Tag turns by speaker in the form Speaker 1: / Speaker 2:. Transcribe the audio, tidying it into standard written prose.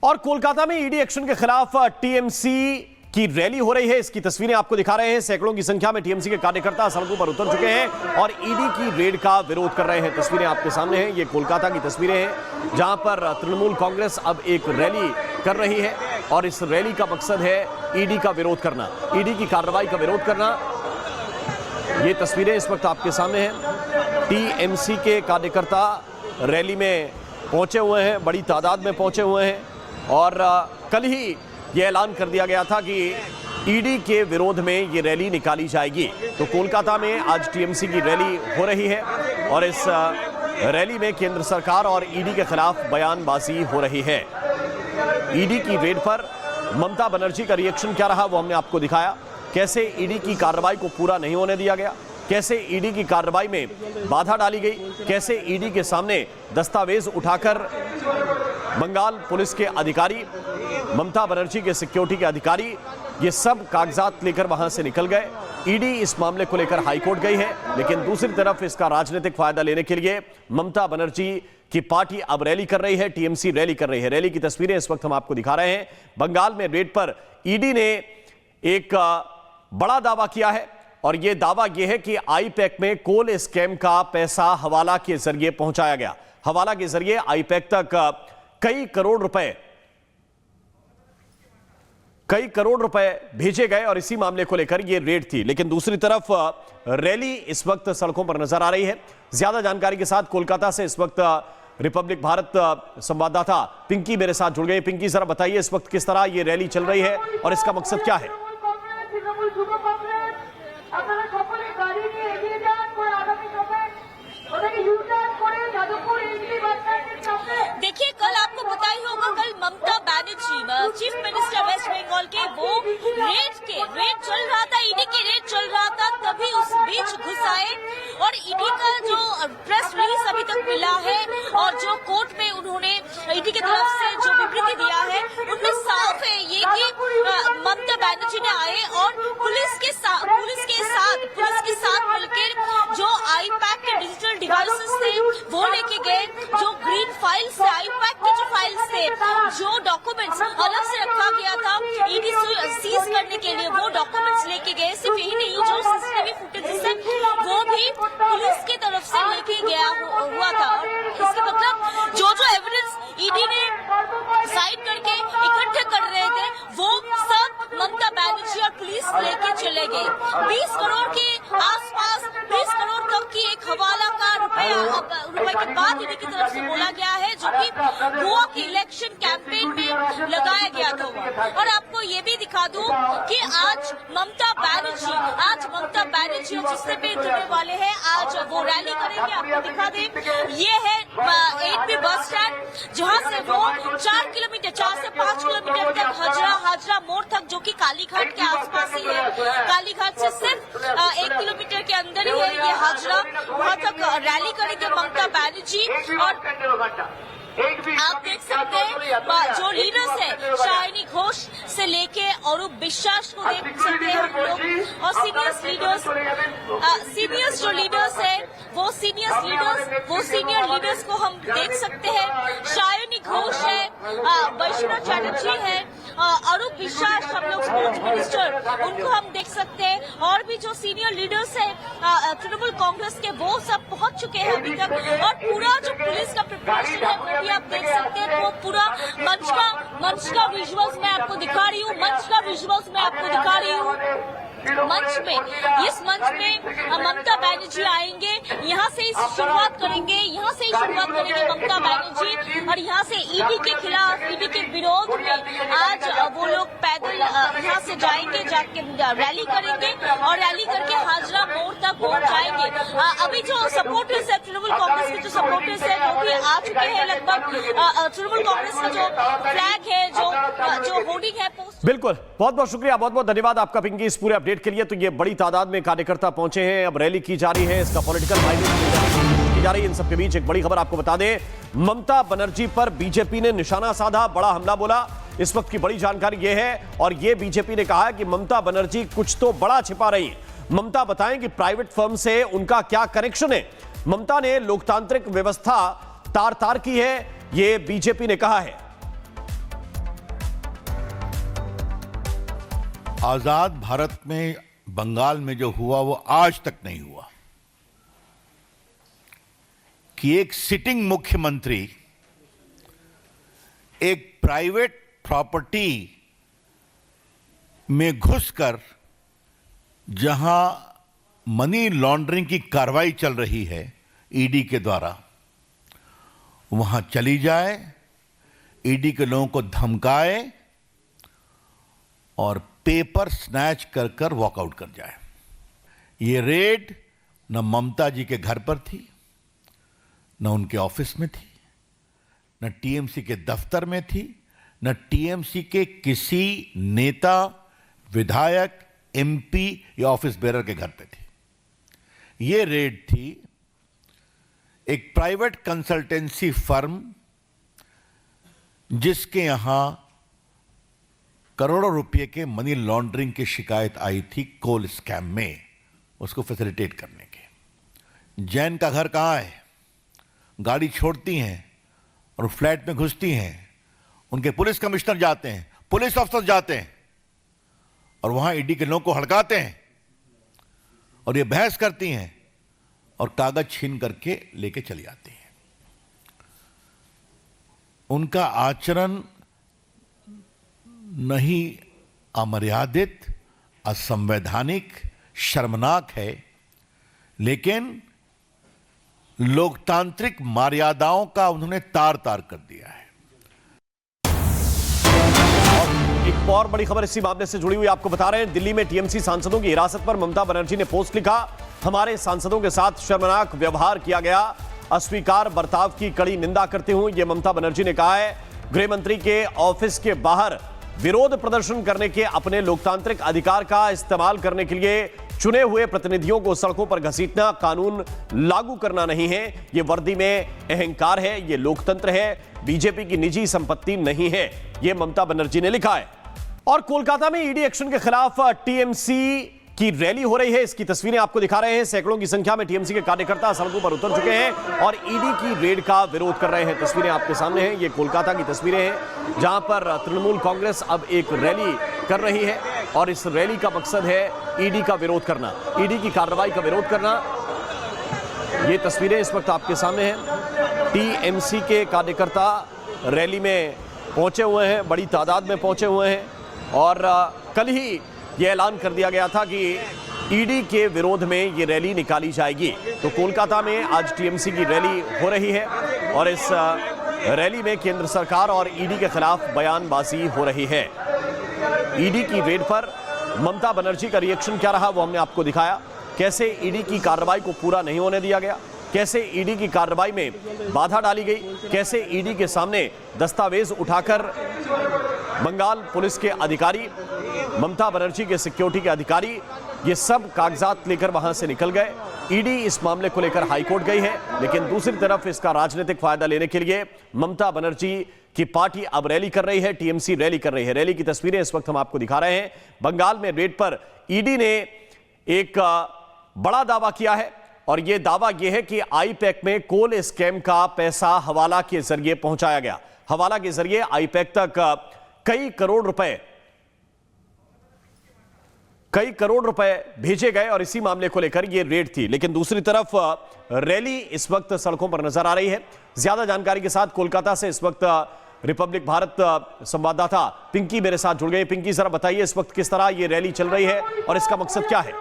Speaker 1: और कोलकाता में ED action के खिलाफ टीएमसी की रैली हो रही है। इसकी तस्वीरें आपको दिखा रहे हैं। सैकड़ों की संख्या में टीएमसी के कार्यकर्ता सड़कों पर उतर चुके हैं और ईडी की रेड का विरोध कर रहे हैं। तस्वीरें आपके सामने हैं। ये कोलकाता की तस्वीरें हैं जहां पर तृणमूल कांग्रेस अब एक रैली कर रही है और इस रैली का मकसद है ईडी का विरोध करना, ईडी की कार्रवाई का विरोध करना। ये तस्वीरें इस वक्त आपके सामने हैं। टीएमसी के कार्यकर्ता रैली में पहुंचे हुए हैं, बड़ी तादाद में पहुंचे हुए हैं और कल ही यह ऐलान कर दिया गया था कि ईडी के विरोध में ये रैली निकाली जाएगी। तो कोलकाता में आज टीएमसी की रैली हो रही है और इस रैली में केंद्र सरकार और ईडी के खिलाफ बयानबाजी हो रही है। ईडी की रेड पर ममता बनर्जी का रिएक्शन क्या रहा वो हमने आपको दिखाया। कैसे ईडी की कार्रवाई को पूरा नहीं होने दिया गया, कैसे ईडी की कार्रवाई में बाधा डाली गई, कैसे ईडी के सामने दस्तावेज उठाकर बंगाल पुलिस के अधिकारी, ममता बनर्जी के सिक्योरिटी के अधिकारी ये सब कागजात लेकर वहां से निकल गए। ईडी इस मामले को लेकर हाईकोर्ट गई है, लेकिन दूसरी तरफ इसका राजनीतिक फायदा लेने के लिए ममता बनर्जी की पार्टी अब रैली कर रही है, टीएमसी रैली कर रही है। रैली की तस्वीरें इस वक्त हम आपको दिखा रहे हैं। बंगाल में रेड पर ईडी ने एक बड़ा दावा किया है और यह दावा यह है कि आईपैक में कोल स्कैम का पैसा हवाला के जरिए पहुंचाया गया। हवाला के जरिए आईपैक तक कई करोड़ रुपए भेजे गए और इसी मामले को लेकर यह रेड थी। लेकिन दूसरी तरफ रैली इस वक्त सड़कों पर नजर आ रही है। ज्यादा जानकारी के साथ कोलकाता से इस वक्त रिपब्लिक भारत संवाददाता पिंकी मेरे साथ जुड़ गई। पिंकी, जरा बताइए इस वक्त किस तरह यह रैली चल रही है और इसका मकसद क्या है?
Speaker 2: देखिए, कल आपको पता ही होगा, कल Mamata Banerjee chief minister west Bengal के वो रेड चल रहा था, ईडी की रेड चल रहा था, तभी उस बीच घुस आए और ईडी का जो प्रेस रिलीज अभी तक मिला है और जो कोर्ट में उन्होंने ईडी की तरफ से जो विवृत्ति दिया है उनमें साफ है ये कि ममता बनर्जी ने आए और पुलिस के साथ मिलकर जो आईपैक के डिजिटल डिवाइसेस थे वो लेके गए, जो ग्रीन फाइल्स थे, आईपैक के जो फाइल्स थे, जो डॉक्यूमेंट्स अलग से रखा गया था ईडी सीज करने के लिए, वो डॉक्यूमेंट्स लेके गए। सिर्फ यही नहीं, जो सीसीटीवी फुटेज है वो भी पुलिस की तरफ से लेके गया हुआ था। इसके मतलब जो एविडेंस ईडी ने साइड करके इकट्ठे कर रहे थे वो सब ममता बनर्जी और पुलिस लेके चले गए। 20 करोड़ के आसपास, 20 करोड़ तक की एक हवाला का रुपए के बाद ईडी की तरफ से बोला गया है, जो कि गोवा के इलेक्शन कैंपेन में लगाया गया था। और आपको ये भी दिखा दूं कि आज ममता बनर्जी जिससे पे जुड़ने वाले हैं, आज वो रैली करेंगे। आपको दिखा दें, ये है 8B बस स्टैंड, जहां से वो 4 से 5 किलोमीटर तक हाजरा मोड़ तक, जो कि कालीघाट के आसपास ही है, कालीघाट से सिर्फ 1 किलोमीटर के अंदर ही है ये हाजरा, वहां तक रैली करेंगे ममता बनर्जी। और आप देख सकते हैं जो लीडर्स है, शालिनी घोष से लेके अरूप विश्वास को देख सकते हैं हम लोग, और सीनियर्स जो लीडर्स है वो सीनियर लीडर्स को हम देख सकते हैं। शालिनी घोष है, वैष्णव चैटर्जी है, अरूप विश्वास, हम लोग स्पोर्ट्स मिनिस्टर, उनको हम देख सकते हैं। और भी जो सीनियर लीडर्स है तृणमूल कांग्रेस के, वो सब पहुंच चुके हैं अभी तक। और पूरा जो पुलिस का प्रिपरेशन है वो भी आप देख सकते हैं। वो पूरा मंच का विजुअल्स मैं आपको दिखा रही हूँ, मंच में ममता बनर्जी आएंगे, यहाँ से ही शुरुआत करेंगे ममता बनर्जी, और यहाँ से ईडी के खिलाफ, ईडी के विरोध में आज वो लोग पैदल यहाँ से जाके रैली करेंगे और रैली करके हाजरा मोड़ तक पहुँच जाएंगे। अभी जो सपोर्टर्स है, तृणमूल कांग्रेस के जो सपोर्टर्स है वो भी आ चुके हैं लगभग। तृणमूल कांग्रेस का जो फ्लैग है, जो होर्डिंग है,
Speaker 1: बिल्कुल। बहुत बहुत शुक्रिया, बहुत बहुत धन्यवाद आपका पिंकी इस पूरे अपडेट के लिए। तो ये बड़ी तादाद में कार्यकर्ता पहुंचे हैं, अब रैली की जा रही है, इसका पॉलिटिकल फाइनेंस की जा रही है। इन सबके बीच एक बड़ी खबर आपको बता दें, ममता बनर्जी पर बीजेपी ने निशाना साधा, बड़ा हमला बोला। इस वक्त की बड़ी जानकारी यह है और यह बीजेपी ने कहा है कि ममता बनर्जी कुछ तो बड़ा छिपा रही है। ममता बताएं कि प्राइवेट फर्म से उनका क्या कनेक्शन है। ममता ने लोकतांत्रिक व्यवस्था तार तार की है, यह बीजेपी ने कहा है।
Speaker 3: आजाद भारत में बंगाल में जो हुआ वो आज तक नहीं हुआ कि एक सिटिंग मुख्यमंत्री एक प्राइवेट प्रॉपर्टी में घुसकर जहां मनी लॉन्ड्रिंग की कार्रवाई चल रही है ईडी के द्वारा, वहां चली जाए, ईडी के लोगों को धमकाए और पेपर स्नैच कर कर वॉकआउट कर जाए। ये रेड न ममता जी के घर पर थी, न उनके ऑफिस में थी, न टीएमसी के दफ्तर में थी, न टीएमसी के किसी नेता, विधायक, एमपी या ऑफिस बेरर के घर पे थी। ये रेड थी एक प्राइवेट कंसल्टेंसी फर्म जिसके यहां करोड़ों रुपए के मनी लॉन्ड्रिंग की शिकायत आई थी कोल स्कैम में, उसको फैसिलिटेट करने के। जैन का घर कहां है? गाड़ी छोड़ती हैं और फ्लैट में घुसती हैं, उनके पुलिस कमिश्नर जाते हैं, पुलिस अफसर जाते हैं और वहां ईडी के लोगों को हड़काते हैं और ये बहस करती हैं और कागज छीन करके लेके चली जाती हैं। उनका आचरण नहीं अमर्यादित, असंवैधानिक, शर्मनाक है, लेकिन लोकतांत्रिक मर्यादाओं का उन्होंने तार तार कर दिया है।
Speaker 1: एक और बड़ी खबर इसी मामले से जुड़ी हुई आपको बता रहे हैं। दिल्ली में टीएमसी सांसदों की हिरासत पर ममता बनर्जी ने पोस्ट लिखा, हमारे सांसदों के साथ शर्मनाक व्यवहार किया गया, अस्वीकार बर्ताव की कड़ी निंदा करते हुए यह ममता बनर्जी ने कहा है। गृह मंत्री के ऑफिस के बाहर विरोध प्रदर्शन करने के अपने लोकतांत्रिक अधिकार का इस्तेमाल करने के लिए चुने हुए प्रतिनिधियों को सड़कों पर घसीटना कानून लागू करना नहीं है। यह वर्दी में अहंकार है, यह लोकतंत्र है, बीजेपी की निजी संपत्ति नहीं है, यह ममता बनर्जी ने लिखा है। और कोलकाता में ईडी एक्शन के खिलाफ टीएमसी की रैली हो रही है, इसकी तस्वीरें आपको दिखा रहे हैं। सैकड़ों की संख्या में टीएमसी के कार्यकर्ता सड़कों पर उतर चुके हैं और ईडी की रेड का विरोध कर रहे हैं। तस्वीरें आपके सामने हैं, ये कोलकाता की तस्वीरें हैं जहां पर तृणमूल कांग्रेस अब एक रैली कर रही है और इस रैली का मकसद है ईडी का विरोध करना, ईडी की कार्रवाई का विरोध करना। ये तस्वीरें इस वक्त आपके सामने हैं। टीएमसी के कार्यकर्ता रैली में पहुंचे हुए हैं, बड़ी तादाद में पहुंचे हुए हैं और कल ही यह ऐलान कर दिया गया था कि ईडी के विरोध में ये रैली निकाली जाएगी। तो कोलकाता में आज टीएमसी की रैली हो रही है और इस रैली में केंद्र सरकार और ईडी के खिलाफ बयानबाजी हो रही है। ईडी की रेड पर ममता बनर्जी का रिएक्शन क्या रहा वो हमने आपको दिखाया। कैसे ईडी की कार्रवाई को पूरा नहीं होने दिया गया, कैसे ईडी की कार्रवाई में बाधा डाली गई, कैसे ईडी के सामने दस्तावेज उठाकर बंगाल पुलिस के अधिकारी, ममता बनर्जी के सिक्योरिटी के अधिकारी, ये सब कागजात लेकर वहां से निकल गए। ईडी इस मामले को लेकर हाईकोर्ट गई है, लेकिन दूसरी तरफ इसका राजनीतिक फायदा लेने के लिए ममता बनर्जी की पार्टी अब रैली कर रही है, टीएमसी रैली कर रही है। रैली की तस्वीरें इस वक्त हम आपको दिखा रहे हैं। बंगाल में रेड पर ईडी ने एक बड़ा दावा किया है और यह दावा यह है कि आईपैक में कोल स्कैम का पैसा हवाला के जरिए पहुंचाया गया। हवाला के जरिए आईपैक तक कई करोड़ रुपए भेजे गए और इसी मामले को लेकर यह रेड थी। लेकिन दूसरी तरफ रैली इस वक्त सड़कों पर नजर आ रही है। ज्यादा जानकारी के साथ कोलकाता से इस वक्त रिपब्लिक भारत संवाददाता पिंकी मेरे साथ जुड़ गई। पिंकी, जरा बताइए इस वक्त किस तरह यह रैली चल रही है और इसका मकसद क्या है?